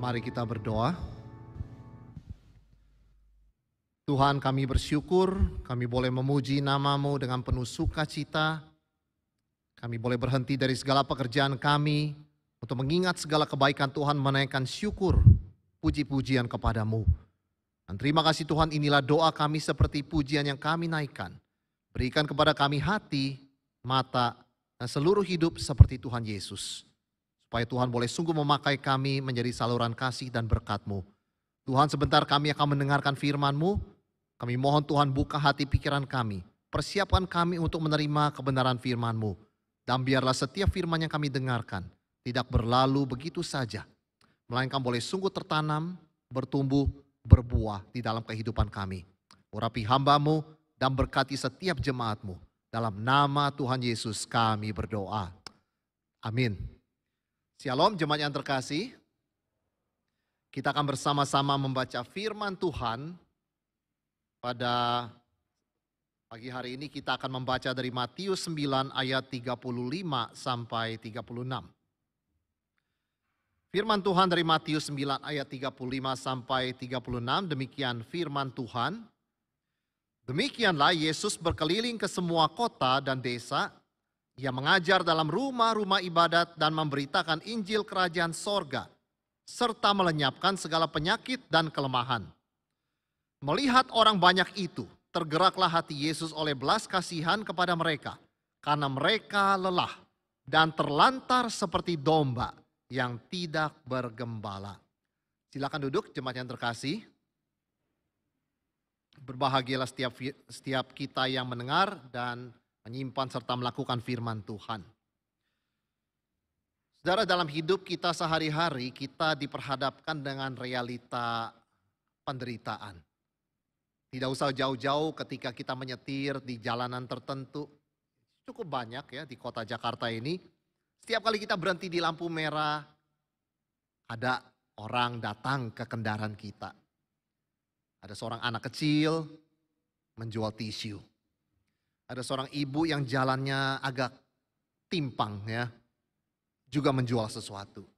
Mari kita berdoa. Tuhan, kami bersyukur, kami boleh memuji nama-Mu dengan penuh sukacita. Kami boleh berhenti dari segala pekerjaan kami untuk mengingat segala kebaikan Tuhan, menaikkan syukur, puji-pujian kepadamu. Dan terima kasih Tuhan, inilah doa kami seperti pujian yang kami naikkan. Berikan kepada kami hati, mata, dan seluruh hidup seperti Tuhan Yesus. Supaya Tuhan boleh sungguh memakai kami menjadi saluran kasih dan berkat-Mu. Tuhan, sebentar kami akan mendengarkan firman-Mu. Kami mohon Tuhan buka hati pikiran kami. Persiapkan kami untuk menerima kebenaran firman-Mu. Dan biarlah setiap firman yang kami dengarkan tidak berlalu begitu saja. Melainkan boleh sungguh tertanam, bertumbuh, berbuah di dalam kehidupan kami. Urapi hamba-Mu dan berkati setiap jemaat-Mu. Dalam nama Tuhan Yesus kami berdoa. Amin. Shalom jemaat yang terkasih. Kita akan bersama-sama membaca firman Tuhan. Pada pagi hari ini kita akan membaca dari Matius 9 ayat 35 sampai 36. Firman Tuhan dari Matius 9 ayat 35 sampai 36, demikian firman Tuhan. Demikianlah Yesus berkeliling ke semua kota dan desa. Ia mengajar dalam rumah-rumah ibadat dan memberitakan Injil Kerajaan Sorga, serta melenyapkan segala penyakit dan kelemahan. Melihat orang banyak itu, tergeraklah hati Yesus oleh belas kasihan kepada mereka, karena mereka lelah dan terlantar seperti domba yang tidak bergembala. Silakan duduk jemaat yang terkasih. Berbahagialah setiap kita yang mendengar dan menyimpan serta melakukan firman Tuhan. Saudara, dalam hidup kita sehari-hari kita diperhadapkan dengan realita penderitaan. Tidak usah jauh-jauh ketika kita menyetir di jalanan tertentu. Cukup banyak ya di kota Jakarta ini. Setiap kali kita berhenti di lampu merah, ada orang datang ke kendaraan kita. Ada seorang anak kecil menjual tisu. Ada seorang ibu yang jalannya agak timpang ya, juga menjual sesuatu.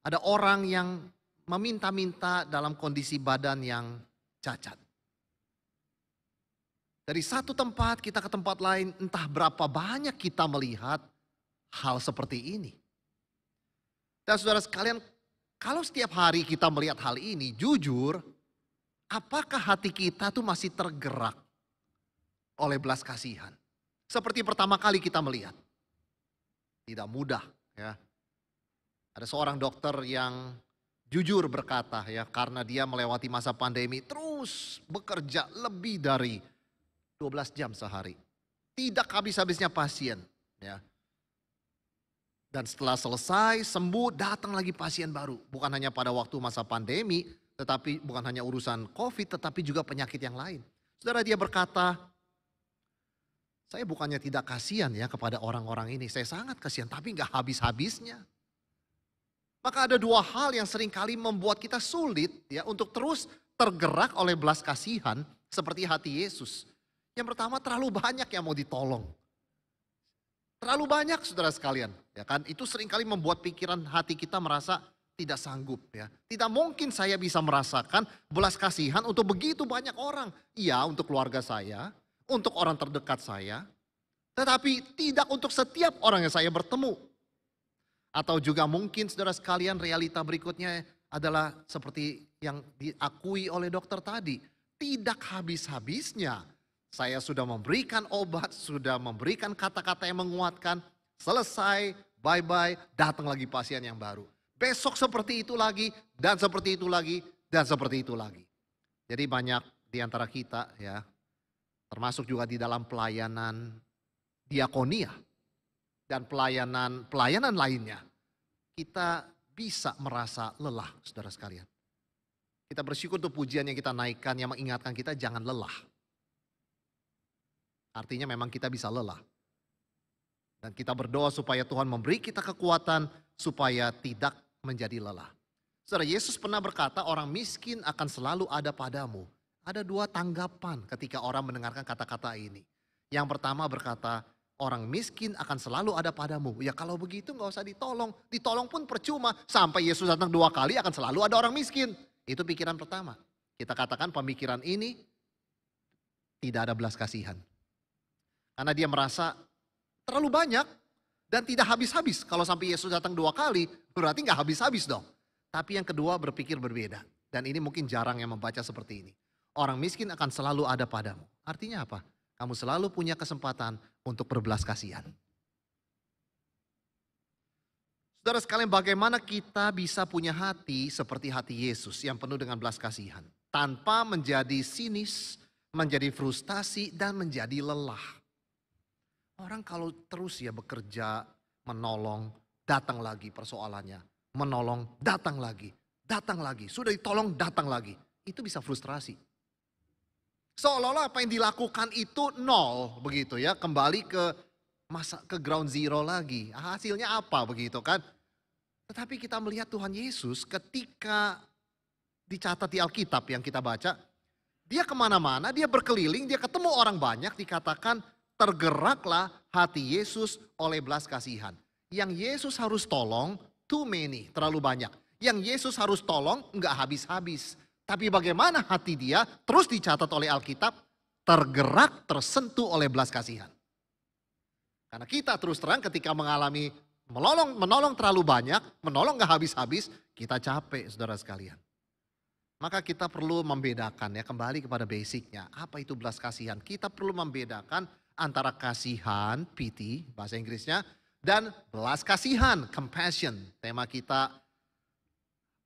Ada orang yang meminta-minta dalam kondisi badan yang cacat. Dari satu tempat kita ke tempat lain, entah berapa banyak kita melihat hal seperti ini. Dan saudara sekalian, kalau setiap hari kita melihat hal ini, jujur, apakah hati kita tuh masih tergerak oleh belas kasihan? Seperti pertama kali kita melihat. Tidak mudah ya. Ada seorang dokter yang jujur berkata ya, karena dia melewati masa pandemi terus bekerja lebih dari 12 jam sehari. Tidak habis-habisnya pasien ya. Dan setelah selesai sembuh datang lagi pasien baru. Bukan hanya pada waktu masa pandemi, tetapi bukan hanya urusan COVID, tetapi juga penyakit yang lain. Saudara, dia berkata, saya bukannya tidak kasihan ya kepada orang-orang ini. Saya sangat kasihan, tapi gak habis-habisnya. Maka ada dua hal yang seringkali membuat kita sulit ya untuk terus tergerak oleh belas kasihan seperti hati Yesus. Yang pertama, terlalu banyak yang mau ditolong. Terlalu banyak saudara sekalian. Ya kan? Itu seringkali membuat pikiran hati kita merasa tidak sanggup ya. Tidak mungkin saya bisa merasakan belas kasihan untuk begitu banyak orang. Iya, untuk keluarga saya, untuk orang terdekat saya, tetapi tidak untuk setiap orang yang saya bertemu. Atau juga mungkin saudara sekalian realita berikutnya adalah seperti yang diakui oleh dokter tadi. Tidak habis-habisnya saya sudah memberikan obat, sudah memberikan kata-kata yang menguatkan, selesai, bye-bye, datang lagi pasien yang baru. Besok seperti itu lagi, dan seperti itu lagi, dan seperti itu lagi. Jadi banyak di antara kita ya, termasuk juga di dalam pelayanan diakonia dan pelayanan lainnya, kita bisa merasa lelah saudara sekalian. Kita bersyukur untuk pujian yang kita naikkan yang mengingatkan kita jangan lelah. Artinya memang kita bisa lelah. Dan kita berdoa supaya Tuhan memberi kita kekuatan supaya tidak menjadi lelah. Saudara, Yesus pernah berkata orang miskin akan selalu ada padamu. Ada dua tanggapan ketika orang mendengarkan kata-kata ini. Yang pertama berkata, orang miskin akan selalu ada padamu. Ya kalau begitu nggak usah ditolong. Ditolong pun percuma. Sampai Yesus datang 2 kali akan selalu ada orang miskin. Itu pikiran pertama. Kita katakan pemikiran ini tidak ada belas kasihan. Karena dia merasa terlalu banyak dan tidak habis-habis. Kalau sampai Yesus datang 2 kali berarti nggak habis-habis dong. Tapi yang kedua berpikir berbeda. Dan ini mungkin jarang yang membaca seperti ini. Orang miskin akan selalu ada padamu. Artinya apa? Kamu selalu punya kesempatan untuk berbelas kasihan. Saudara sekalian, bagaimana kita bisa punya hati seperti hati Yesus yang penuh dengan belas kasihan. Tanpa menjadi sinis, menjadi frustasi, dan menjadi lelah. Orang kalau terus ya bekerja, menolong, datang lagi persoalannya. Menolong, datang lagi. Datang lagi, sudah ditolong, datang lagi. Itu bisa frustrasi. Seolah-olah apa yang dilakukan itu nol begitu ya. Kembali ke ground zero lagi. Hasilnya apa begitu kan. Tetapi kita melihat Tuhan Yesus ketika dicatat di Alkitab yang kita baca. Dia kemana-mana, dia berkeliling, dia ketemu orang banyak. Dikatakan tergeraklah hati Yesus oleh belas kasihan. Yang Yesus harus tolong too many, terlalu banyak. Yang Yesus harus tolong enggak habis-habis. Tapi bagaimana hati dia terus dicatat oleh Alkitab, tergerak, tersentuh oleh belas kasihan. Karena kita terus terang ketika mengalami menolong terlalu banyak, menolong gak habis-habis, kita capek saudara sekalian. Maka kita perlu membedakan ya, kembali kepada basicnya. Apa itu belas kasihan? Kita perlu membedakan antara kasihan, pity, bahasa Inggrisnya, dan belas kasihan, compassion. Tema kita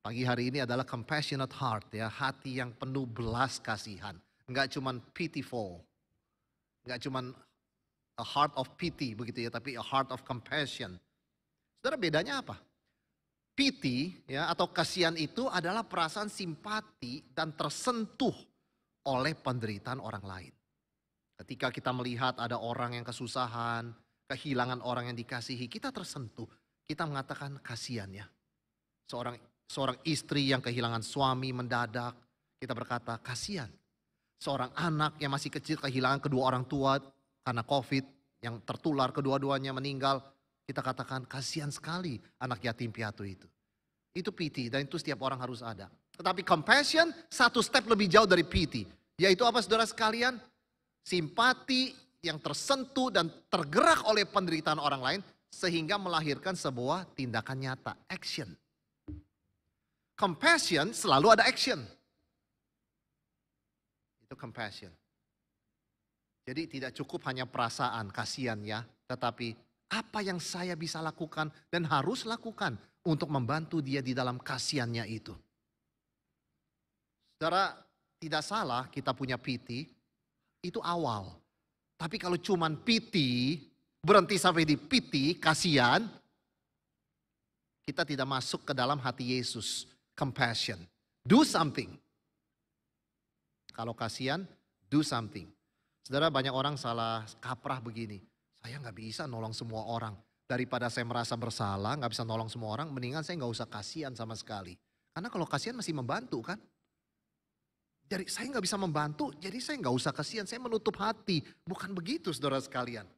pagi hari ini adalah compassionate heart ya, hati yang penuh belas kasihan. Enggak cuman pitiful, enggak cuman a heart of pity begitu ya, tapi a heart of compassion. Saudara, bedanya apa? Pity ya atau kasihan itu adalah perasaan simpati dan tersentuh oleh penderitaan orang lain. Ketika kita melihat ada orang yang kesusahan, kehilangan orang yang dikasihi, kita tersentuh. Kita mengatakan kasihan ya. Seorang istri yang kehilangan suami mendadak, kita berkata kasihan. Seorang anak yang masih kecil kehilangan kedua orang tua karena COVID, yang tertular kedua-duanya meninggal, kita katakan kasihan sekali anak yatim piatu itu. Itu pity dan itu setiap orang harus ada. Tetapi compassion satu step lebih jauh dari pity. Yaitu apa saudara sekalian? Simpati yang tersentuh dan tergerak oleh penderitaan orang lain sehingga melahirkan sebuah tindakan nyata, action. Compassion selalu ada action. Itu compassion. Jadi tidak cukup hanya perasaan kasihan ya. Tetapi apa yang saya bisa lakukan dan harus lakukan untuk membantu dia di dalam kasihannya itu. Saudara, tidak salah kita punya pity. Itu awal. Tapi kalau cuman pity, berhenti sampai di pity, kasihan. Kita tidak masuk ke dalam hati Yesus. Compassion. Do something. Kalau kasihan, do something. Saudara, banyak orang salah kaprah begini. Saya nggak bisa nolong semua orang. Daripada saya merasa bersalah, nggak bisa nolong semua orang, mendingan saya nggak usah kasihan sama sekali. Karena kalau kasihan masih membantu kan. Jadi saya nggak bisa membantu, jadi saya nggak usah kasihan, saya menutup hati. Bukan begitu saudara sekalian.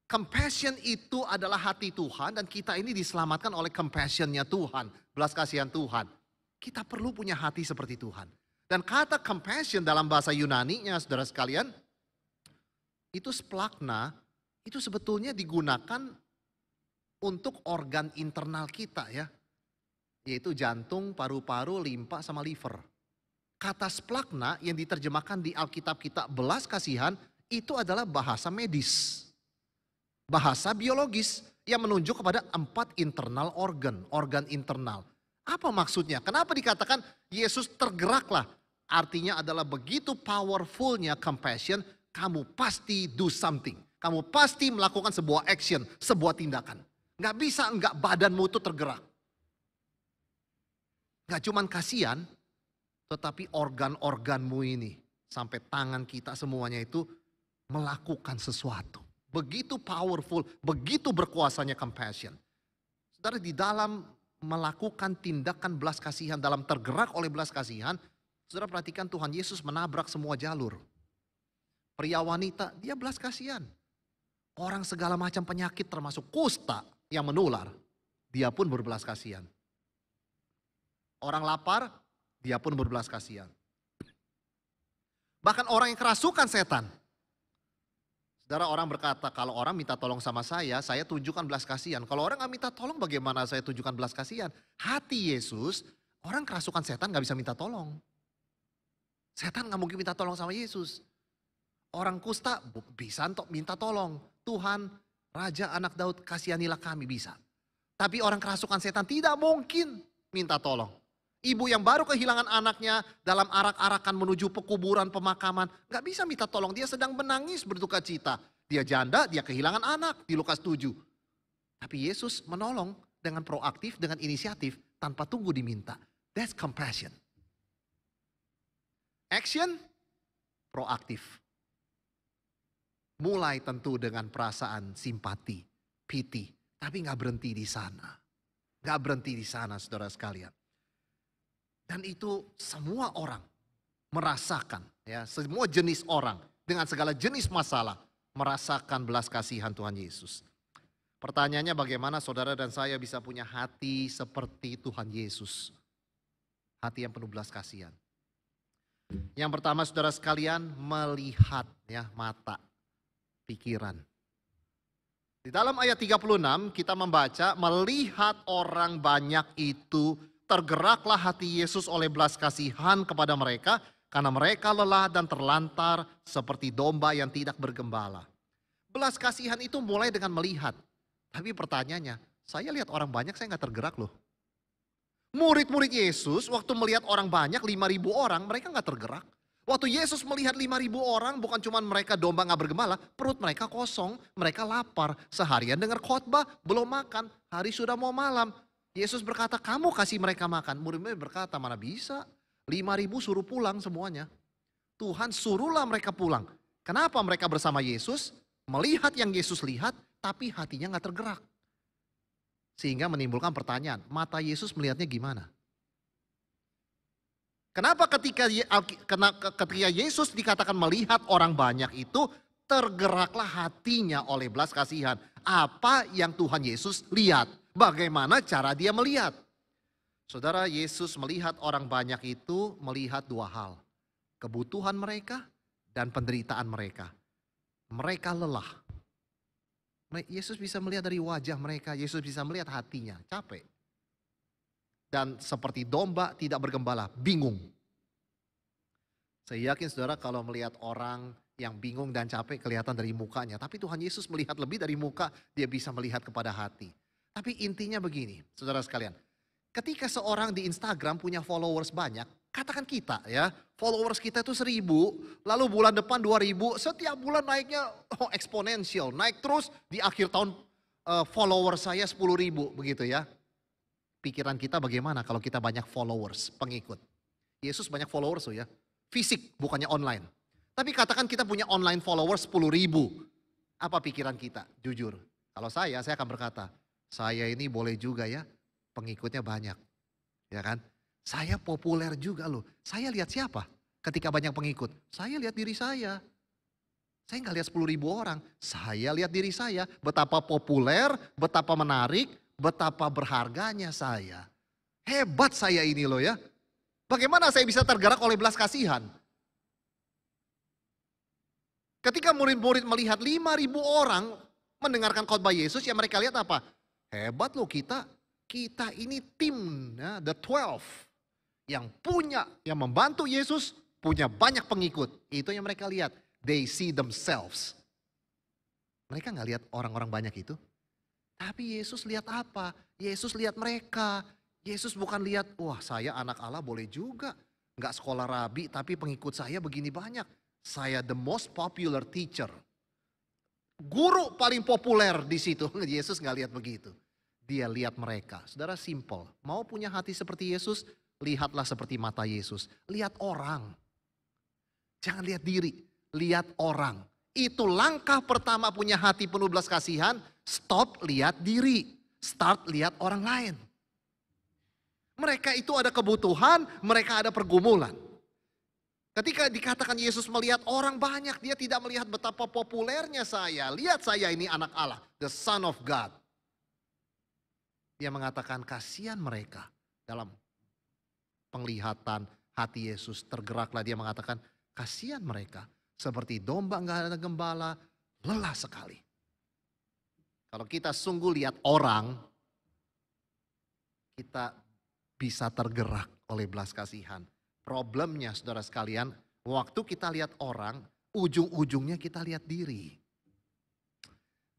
Compassion itu adalah hati Tuhan dan kita ini diselamatkan oleh compassionnya Tuhan. Belas kasihan Tuhan. Kita perlu punya hati seperti Tuhan. Dan kata compassion dalam bahasa Yunani-nya saudara sekalian. Itu splagna, itu sebetulnya digunakan untuk organ internal kita ya. Yaitu jantung, paru-paru, limpa sama liver. Kata splagna yang diterjemahkan di Alkitab kita belas kasihan itu adalah bahasa medis. Bahasa biologis yang menunjuk kepada 4 internal organ internal. Apa maksudnya? Kenapa dikatakan Yesus tergeraklah? Artinya adalah begitu powerfulnya compassion, kamu pasti do something. Kamu pasti melakukan sebuah action, sebuah tindakan. Gak bisa enggak badanmu itu tergerak. Gak cuman kasihan, tetapi organ-organmu ini, sampai tangan kita semuanya itu melakukan sesuatu. Begitu powerful, begitu berkuasanya compassion. Saudara, di dalam melakukan tindakan belas kasihan, dalam tergerak oleh belas kasihan, saudara perhatikan Tuhan Yesus menabrak semua jalur. Pria wanita, dia belas kasihan. Orang segala macam penyakit termasuk kusta yang menular, dia pun berbelas kasihan. Orang lapar, dia pun berbelas kasihan. Bahkan orang yang kerasukan setan. Saudara, orang berkata, kalau orang minta tolong sama saya tunjukkan belas kasihan. Kalau orang gak minta tolong, bagaimana saya tunjukkan belas kasihan? Hati Yesus, orang kerasukan setan gak bisa minta tolong. Setan gak mungkin minta tolong sama Yesus. Orang kusta bisa untuk minta tolong. Tuhan, Raja anak Daud, kasihanilah kami, bisa. Tapi orang kerasukan setan tidak mungkin minta tolong. Ibu yang baru kehilangan anaknya dalam arak-arakan menuju pekuburan pemakaman. Gak bisa minta tolong, dia sedang menangis berduka cita. Dia janda, dia kehilangan anak di Lukas 7. Tapi Yesus menolong dengan proaktif, dengan inisiatif tanpa tunggu diminta. That's compassion. Action, proaktif. Mulai tentu dengan perasaan simpati, pity. Tapi gak berhenti di sana. Gak berhenti di sana, saudara sekalian. Dan itu semua orang merasakan, ya, semua jenis orang dengan segala jenis masalah merasakan belas kasihan Tuhan Yesus. Pertanyaannya, bagaimana saudara dan saya bisa punya hati seperti Tuhan Yesus? Hati yang penuh belas kasihan. Yang pertama, saudara sekalian, melihat, ya, mata, pikiran. Di dalam ayat 36 kita membaca, melihat orang banyak itu, tergeraklah hati Yesus oleh belas kasihan kepada mereka, karena mereka lelah dan terlantar seperti domba yang tidak bergembala. Belas kasihan itu mulai dengan melihat. Tapi pertanyaannya, saya lihat orang banyak, saya gak tergerak loh. Murid-murid Yesus waktu melihat orang banyak, 5.000 orang, mereka gak tergerak. Waktu Yesus melihat 5.000 orang, bukan cuma mereka domba gak bergembala, perut mereka kosong, mereka lapar. Seharian dengar khotbah, belum makan, hari sudah mau malam. Yesus berkata, kamu kasih mereka makan. Murid-murid berkata, mana bisa? 5.000 suruh pulang semuanya. Tuhan suruhlah mereka pulang. Kenapa mereka bersama Yesus? Melihat yang Yesus lihat, tapi hatinya gak tergerak. Sehingga menimbulkan pertanyaan, mata Yesus melihatnya gimana? Kenapa ketika Yesus dikatakan melihat orang banyak itu, tergeraklah hatinya oleh belas kasihan. Apa yang Tuhan Yesus lihat? Bagaimana cara dia melihat? Saudara, Yesus melihat orang banyak itu melihat dua hal. Kebutuhan mereka dan penderitaan mereka. Mereka lelah. Yesus bisa melihat dari wajah mereka, Yesus bisa melihat hatinya, capek. Dan seperti domba tidak bergembala, bingung. Saya yakin saudara kalau melihat orang yang bingung dan capek kelihatan dari mukanya. Tapi Tuhan Yesus melihat lebih dari muka, dia bisa melihat kepada hati. Tapi intinya begini, saudara sekalian. Ketika seorang di Instagram punya followers banyak, katakan kita ya, followers kita itu 1.000, lalu bulan depan 2.000, setiap bulan naiknya eksponensial, naik terus di akhir tahun followers saya 10.000 begitu ya. Pikiran kita bagaimana kalau kita banyak followers, pengikut. Yesus banyak followers ya, fisik bukannya online. Tapi katakan kita punya online followers 10.000, apa pikiran kita? Jujur, kalau saya akan berkata, saya ini boleh juga ya, pengikutnya banyak, ya kan? Saya populer juga loh. Saya lihat siapa ketika banyak pengikut? Saya lihat diri saya. Saya nggak lihat 10.000 orang. Saya lihat diri saya. Betapa populer, betapa menarik, betapa berharganya saya. Hebat saya ini loh ya. Bagaimana saya bisa tergerak oleh belas kasihan? Ketika murid-murid melihat 5.000 orang mendengarkan khotbah Yesus, yang mereka lihat apa? Hebat loh kita ini tim ya, the 12 yang membantu Yesus, punya banyak pengikut. Itu yang mereka lihat. They see themselves. Mereka gak lihat orang-orang banyak itu. Tapi Yesus lihat apa? Yesus lihat mereka. Yesus bukan lihat, wah saya anak Allah boleh juga. Gak sekolah rabi tapi pengikut saya begini banyak. Saya the most popular teacher. Guru paling populer di situ. Yesus gak lihat begitu. Dia lihat mereka. Saudara, simple. Mau punya hati seperti Yesus, lihatlah seperti mata Yesus. Lihat orang. Jangan lihat diri, lihat orang. Itu langkah pertama punya hati penuh belas kasihan. Stop lihat diri, start lihat orang lain. Mereka itu ada kebutuhan, mereka ada pergumulan. Ketika dikatakan Yesus melihat orang banyak, dia tidak melihat betapa populernya saya. Lihat saya ini anak Allah, the Son of God. Dia mengatakan kasihan mereka. Dalam penglihatan hati Yesus tergeraklah dia mengatakan kasihan mereka. Seperti domba nggak ada gembala, lelah sekali. Kalau kita sungguh lihat orang, kita bisa tergerak oleh belas kasihan. Problemnya saudara sekalian, waktu kita lihat orang, ujung-ujungnya kita lihat diri.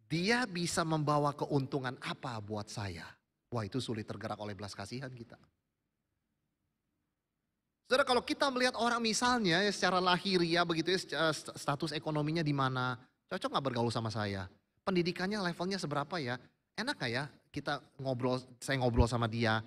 Dia bisa membawa keuntungan apa buat saya? Wah, itu sulit tergerak oleh belas kasihan kita. Saudara, kalau kita melihat orang misalnya ya secara lahiriah begitu ya, status ekonominya di mana, cocok nggak bergaul sama saya? Pendidikannya levelnya seberapa ya? Enak nggak ya kita ngobrol, saya ngobrol sama dia?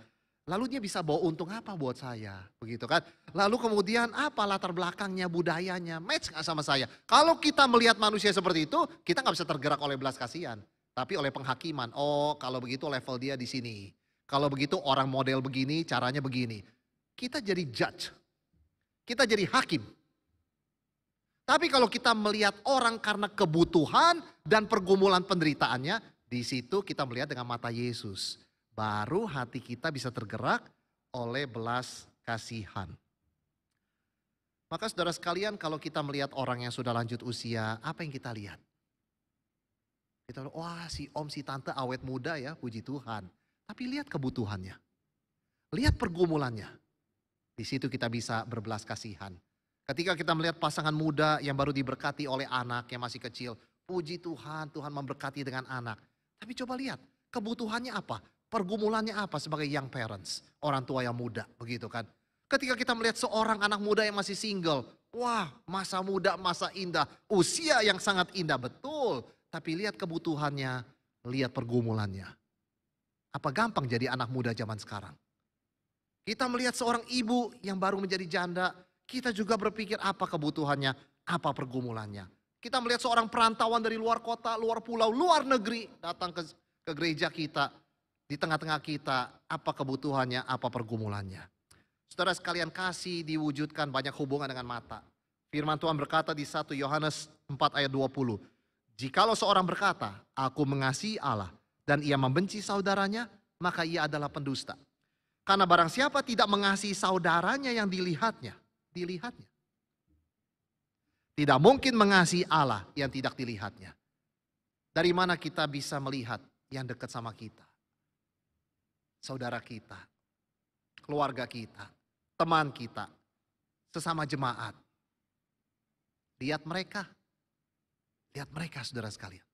Lalu dia bisa bawa untung apa buat saya, begitu kan? Lalu kemudian apa latar belakangnya, budayanya, match nggak sama saya? Kalau kita melihat manusia seperti itu, kita nggak bisa tergerak oleh belas kasihan, tapi oleh penghakiman. Oh, kalau begitu level dia di sini. Kalau begitu orang model begini, caranya begini. Kita jadi judge, kita jadi hakim. Tapi kalau kita melihat orang karena kebutuhan dan pergumulan penderitaannya, di situ kita melihat dengan mata Yesus. Baru hati kita bisa tergerak oleh belas kasihan. Maka saudara sekalian, kalau kita melihat orang yang sudah lanjut usia, apa yang kita lihat? Kita lihat, wah si om, si tante awet muda ya, puji Tuhan. Tapi lihat kebutuhannya. Lihat pergumulannya. Di situ kita bisa berbelas kasihan. Ketika kita melihat pasangan muda yang baru diberkati oleh anak yang masih kecil. Puji Tuhan, Tuhan memberkati dengan anak. Tapi coba lihat, kebutuhannya apa? Pergumulannya apa sebagai young parents, orang tua yang muda, begitu kan. Ketika kita melihat seorang anak muda yang masih single, wah masa muda, masa indah, usia yang sangat indah, betul. Tapi lihat kebutuhannya, lihat pergumulannya. Apa gampang jadi anak muda zaman sekarang? Kita melihat seorang ibu yang baru menjadi janda, kita juga berpikir apa kebutuhannya, apa pergumulannya. Kita melihat seorang perantauan dari luar kota, luar pulau, luar negeri, datang ke gereja kita. Di tengah-tengah kita, apa kebutuhannya, apa pergumulannya. Saudara sekalian, kasih diwujudkan banyak hubungan dengan mata. Firman Tuhan berkata di 1 Yohanes 4 ayat 20. Jikalau seorang berkata, aku mengasihi Allah dan ia membenci saudaranya, maka ia adalah pendusta. Karena barang siapa tidak mengasihi saudaranya yang dilihatnya. Tidak mungkin mengasihi Allah yang tidak dilihatnya. Dari mana kita bisa melihat yang dekat sama kita? Saudara kita, keluarga kita, teman kita, sesama jemaat. Lihat mereka saudara sekalian.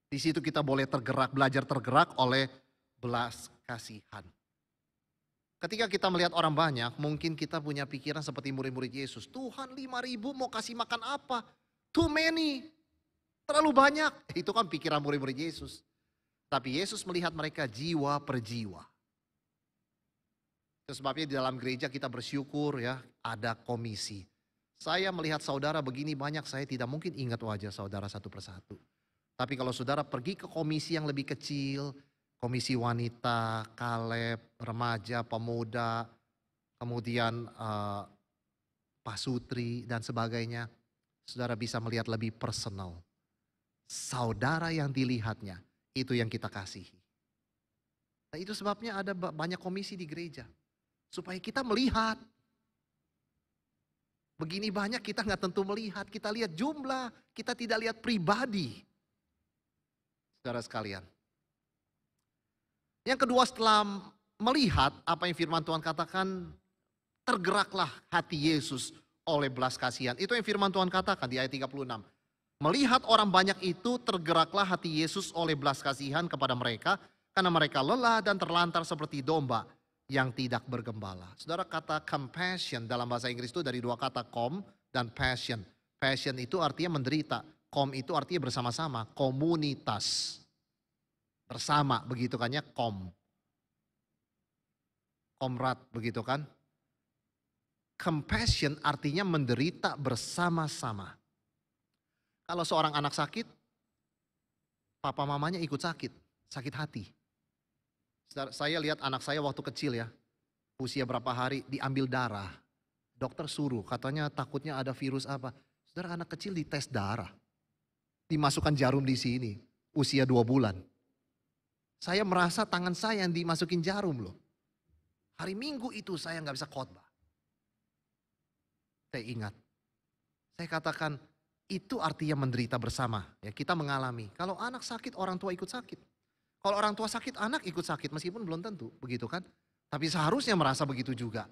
Di situ kita boleh tergerak, belajar tergerak oleh belas kasihan. Ketika kita melihat orang banyak, mungkin kita punya pikiran seperti murid-murid Yesus. Tuhan 5.000 mau kasih makan apa? Too many, terlalu banyak. Itu kan pikiran murid-murid Yesus. Tapi Yesus melihat mereka jiwa per jiwa. Itu sebabnya di dalam gereja kita bersyukur ya, ada komisi. Saya melihat saudara begini banyak, saya tidak mungkin ingat wajah saudara satu persatu. Tapi kalau saudara pergi ke komisi yang lebih kecil, komisi wanita, Kaleb, remaja, pemuda, kemudian pasutri dan sebagainya, saudara bisa melihat lebih personal. Saudara yang dilihatnya, itu yang kita kasihi. Nah, itu sebabnya ada banyak komisi di gereja. Supaya kita melihat. Begini banyak kita nggak tentu melihat. Kita lihat jumlah, kita tidak lihat pribadi. Saudara sekalian. Yang kedua, setelah melihat apa yang firman Tuhan katakan, tergeraklah hati Yesus oleh belas kasihan. Itu yang firman Tuhan katakan di ayat 36. Melihat orang banyak itu, tergeraklah hati Yesus oleh belas kasihan kepada mereka, karena mereka lelah dan terlantar seperti domba yang tidak bergembala. Saudara, kata compassion dalam bahasa Inggris itu dari dua kata com dan passion. Passion itu artinya menderita. Com itu artinya bersama-sama, komunitas. Bersama, begitu kan ya, komrad, begitu kan. Compassion artinya menderita bersama-sama. Kalau seorang anak sakit, papa mamanya ikut sakit hati. Saya lihat anak saya waktu kecil ya, usia berapa hari diambil darah. Dokter suruh, katanya takutnya ada virus apa. Saudara, anak kecil dites darah. Dimasukkan jarum di sini, usia 2 bulan. Saya merasa tangan saya yang dimasukin jarum loh. Hari Minggu itu saya nggak bisa khotbah. Saya ingat, saya katakan itu artinya menderita bersama. Ya, kita mengalami. Kalau anak sakit, orang tua ikut sakit. Kalau orang tua sakit, anak ikut sakit meskipun belum tentu, begitu kan? Tapi seharusnya merasa begitu juga.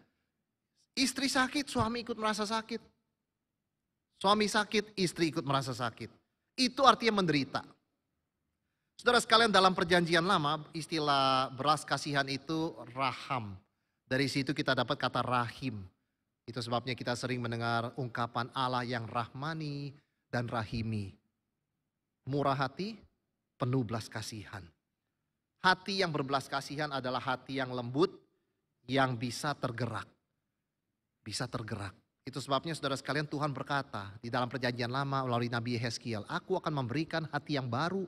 Istri sakit, suami ikut merasa sakit. Suami sakit, istri ikut merasa sakit. Itu artinya menderita. Saudara sekalian, dalam perjanjian lama istilah belas kasihan itu raham. Dari situ kita dapat kata rahim. Itu sebabnya kita sering mendengar ungkapan Allah yang rahmani dan rahimi. Murah hati, penuh belas kasihan. Hati yang berbelas kasihan adalah hati yang lembut, yang bisa tergerak. Bisa tergerak. Itu sebabnya saudara sekalian, Tuhan berkata di dalam perjanjian lama melalui Nabi Yeskiel, aku akan memberikan hati yang baru.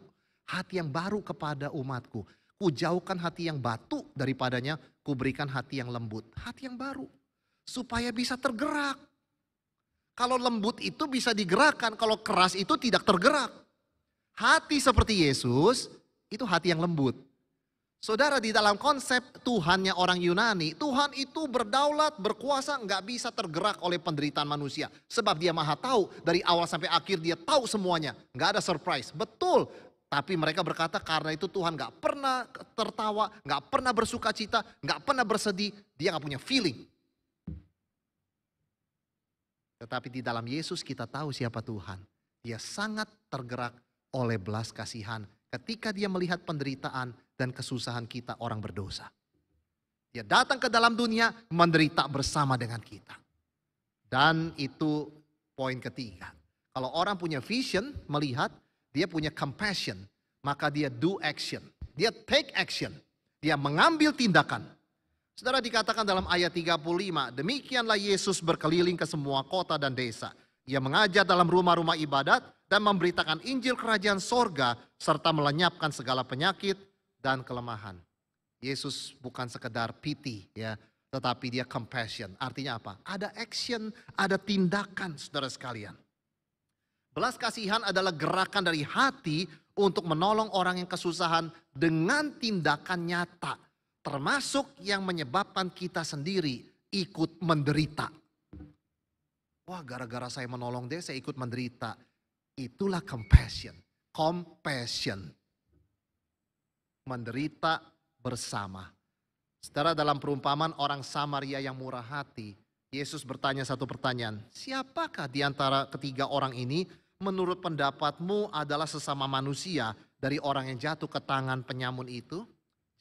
Hati yang baru kepada umatku. Ku jauhkan hati yang batu daripadanya, ku berikan hati yang lembut. Hati yang baru. Supaya bisa tergerak. Kalau lembut itu bisa digerakkan, kalau keras itu tidak tergerak. Hati seperti Yesus, itu hati yang lembut. Saudara, di dalam konsep Tuhannya orang Yunani, Tuhan itu berdaulat, berkuasa, nggak bisa tergerak oleh penderitaan manusia. Sebab dia maha tahu, dari awal sampai akhir dia tahu semuanya. Nggak ada surprise, betul. Tapi mereka berkata karena itu Tuhan nggak pernah tertawa, nggak pernah bersuka cita, nggak pernah bersedih, dia nggak punya feeling. Tetapi di dalam Yesus kita tahu siapa Tuhan. Dia sangat tergerak oleh belas kasihan ketika dia melihat penderitaan dan kesusahan kita orang berdosa. Dia datang ke dalam dunia menderita bersama dengan kita. Dan itu poin ketiga. Kalau orang punya vision, melihat, dia punya compassion, maka dia do action. Dia take action. Dia mengambil tindakan. Saudara, dikatakan dalam ayat 35, demikianlah Yesus berkeliling ke semua kota dan desa. Ia mengajar dalam rumah-rumah ibadat dan memberitakan Injil Kerajaan Sorga serta melenyapkan segala penyakit dan kelemahan. Yesus bukan sekedar pity ya, tetapi dia compassion. Artinya apa? Ada action, ada tindakan saudara sekalian. Belas kasihan adalah gerakan dari hati untuk menolong orang yang kesusahan dengan tindakan nyata. Termasuk yang menyebabkan kita sendiri ikut menderita. Wah, gara-gara saya menolong dia, saya ikut menderita. Itulah compassion. Compassion. Menderita bersama. Saudara, dalam perumpamaan orang Samaria yang murah hati, Yesus bertanya satu pertanyaan. Siapakah di antara ketiga orang ini menurut pendapatmu adalah sesama manusia dari orang yang jatuh ke tangan penyamun itu?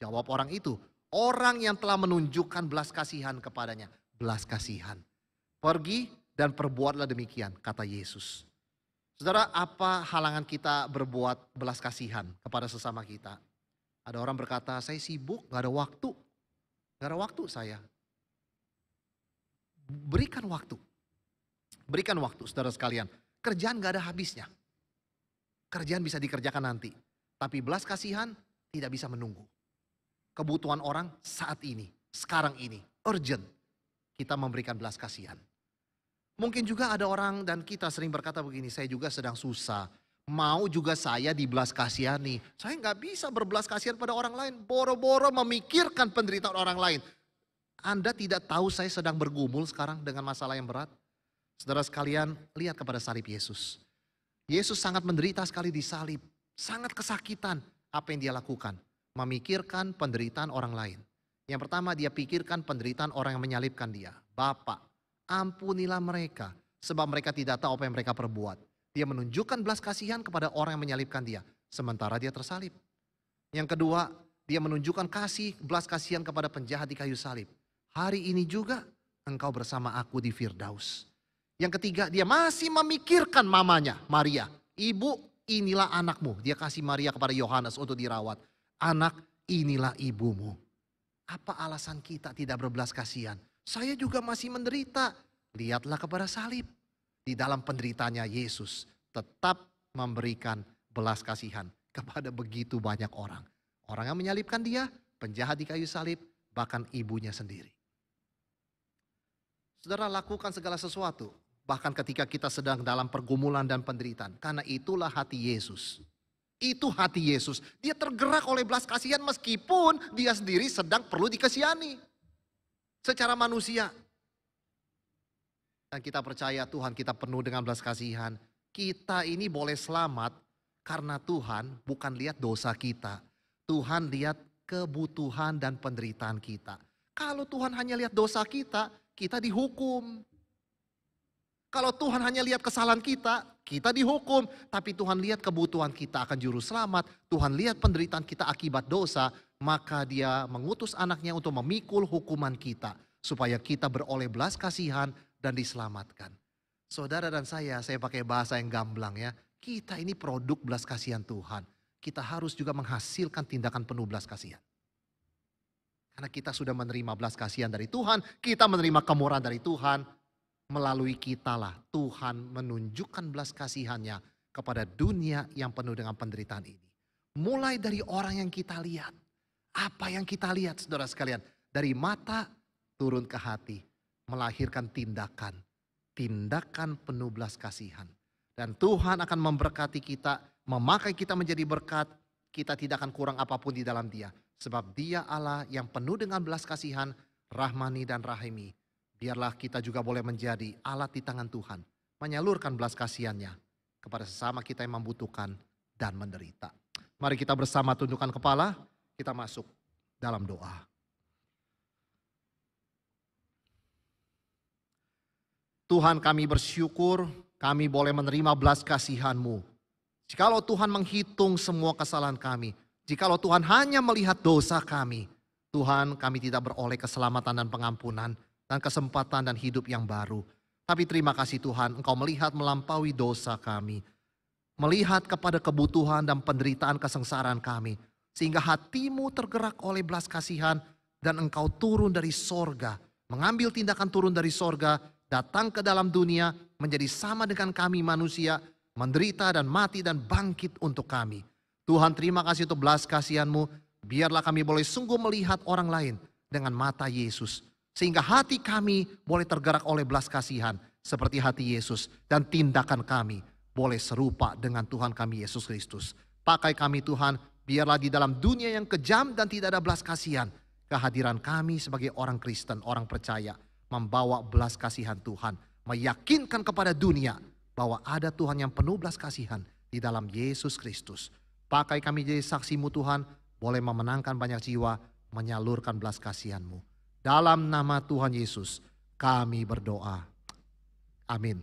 Jawab orang itu, orang yang telah menunjukkan belas kasihan kepadanya. Belas kasihan. Pergi dan perbuatlah demikian, kata Yesus. Saudara, apa halangan kita berbuat belas kasihan kepada sesama kita? Ada orang berkata, saya sibuk, gak ada waktu. Gak ada waktu saya. Berikan waktu. Berikan waktu, saudara sekalian. Kerjaan gak ada habisnya. Kerjaan bisa dikerjakan nanti. Tapi belas kasihan tidak bisa menunggu. Kebutuhan orang saat ini, sekarang ini, urgent. Kita memberikan belas kasihan. Mungkin juga ada orang dan kita sering berkata begini, saya juga sedang susah. Mau juga saya dibelas kasihani. Saya gak bisa berbelas kasihan pada orang lain. Boro-boro memikirkan penderitaan orang lain. Anda tidak tahu saya sedang bergumul sekarang dengan masalah yang berat. Saudara sekalian, lihat kepada salib Yesus. Yesus sangat menderita sekali di salib. Sangat kesakitan apa yang dia lakukan. Memikirkan penderitaan orang lain. Yang pertama, dia pikirkan penderitaan orang yang menyalibkan dia. Bapa, ampunilah mereka. Sebab mereka tidak tahu apa yang mereka perbuat. Dia menunjukkan belas kasihan kepada orang yang menyalibkan dia. Sementara dia tersalib. Yang kedua, dia menunjukkan kasih, belas kasihan kepada penjahat di kayu salib. Hari ini juga engkau bersama aku di Firdaus. Yang ketiga, dia masih memikirkan mamanya, Maria. Ibu, inilah anakmu. Dia kasih Maria kepada Yohanes untuk dirawat. Anak, inilah ibumu. Apa alasan kita tidak berbelas kasihan? Saya juga masih menderita. Lihatlah kepada salib. Di dalam penderitaannya Yesus tetap memberikan belas kasihan kepada begitu banyak orang. Orang yang menyalibkan dia, penjahat di kayu salib, bahkan ibunya sendiri. Saudara, lakukan segala sesuatu. Bahkan ketika kita sedang dalam pergumulan dan penderitaan. Karena itulah hati Yesus. Itu hati Yesus. Dia tergerak oleh belas kasihan meskipun dia sendiri sedang perlu dikasihani. Secara manusia. Dan kita percaya Tuhan kita penuh dengan belas kasihan. Kita ini boleh selamat karena Tuhan bukan lihat dosa kita. Tuhan lihat kebutuhan dan penderitaan kita. Kalau Tuhan hanya lihat dosa kita, kita dihukum. Kalau Tuhan hanya lihat kesalahan kita dihukum. Tapi Tuhan lihat kebutuhan kita akan juru selamat. Tuhan lihat penderitaan kita akibat dosa. Maka dia mengutus anaknya untuk memikul hukuman kita. Supaya kita beroleh belas kasihan dan diselamatkan. Saudara dan saya pakai bahasa yang gamblang ya. Kita ini produk belas kasihan Tuhan. Kita harus juga menghasilkan tindakan penuh belas kasihan. Karena kita sudah menerima belas kasihan dari Tuhan. Kita menerima kemurahan dari Tuhan. Melalui kitalah Tuhan menunjukkan belas kasihannya kepada dunia yang penuh dengan penderitaan ini. Mulai dari orang yang kita lihat. Apa yang kita lihat saudara sekalian. Dari mata turun ke hati. Melahirkan tindakan. Tindakan penuh belas kasihan. Dan Tuhan akan memberkati kita. Memakai kita menjadi berkat. Kita tidak akan kurang apapun di dalam Dia. Sebab Dia Allah yang penuh dengan belas kasihan. Rahmani dan rahimi. Biarlah kita juga boleh menjadi alat di tangan Tuhan. Menyalurkan belas kasihannya. Kepada sesama kita yang membutuhkan dan menderita. Mari kita bersama tundukkan kepala. Kita masuk dalam doa. Tuhan kami bersyukur kami boleh menerima belas kasihan-Mu. Jikalau Tuhan menghitung semua kesalahan kami. Jikalau Tuhan hanya melihat dosa kami. Tuhan kami tidak beroleh keselamatan dan pengampunan. Dan kesempatan dan hidup yang baru. Tapi terima kasih Tuhan Engkau melihat melampaui dosa kami. Melihat kepada kebutuhan dan penderitaan kesengsaraan kami. Sehingga hatimu tergerak oleh belas kasihan. Dan Engkau turun dari sorga. Mengambil tindakan turun dari sorga. Datang ke dalam dunia menjadi sama dengan kami manusia, menderita dan mati dan bangkit untuk kami. Tuhan terima kasih untuk belas kasihan-Mu, biarlah kami boleh sungguh melihat orang lain dengan mata Yesus. Sehingga hati kami boleh tergerak oleh belas kasihan seperti hati Yesus. Dan tindakan kami boleh serupa dengan Tuhan kami Yesus Kristus. Pakai kami Tuhan, biarlah di dalam dunia yang kejam dan tidak ada belas kasihan. Kehadiran kami sebagai orang Kristen, orang percaya. Membawa belas kasihan Tuhan. Meyakinkan kepada dunia bahwa ada Tuhan yang penuh belas kasihan di dalam Yesus Kristus. Pakai kami jadi saksi-Mu Tuhan. Boleh memenangkan banyak jiwa. Menyalurkan belas kasihan-Mu. Dalam nama Tuhan Yesus kami berdoa. Amin.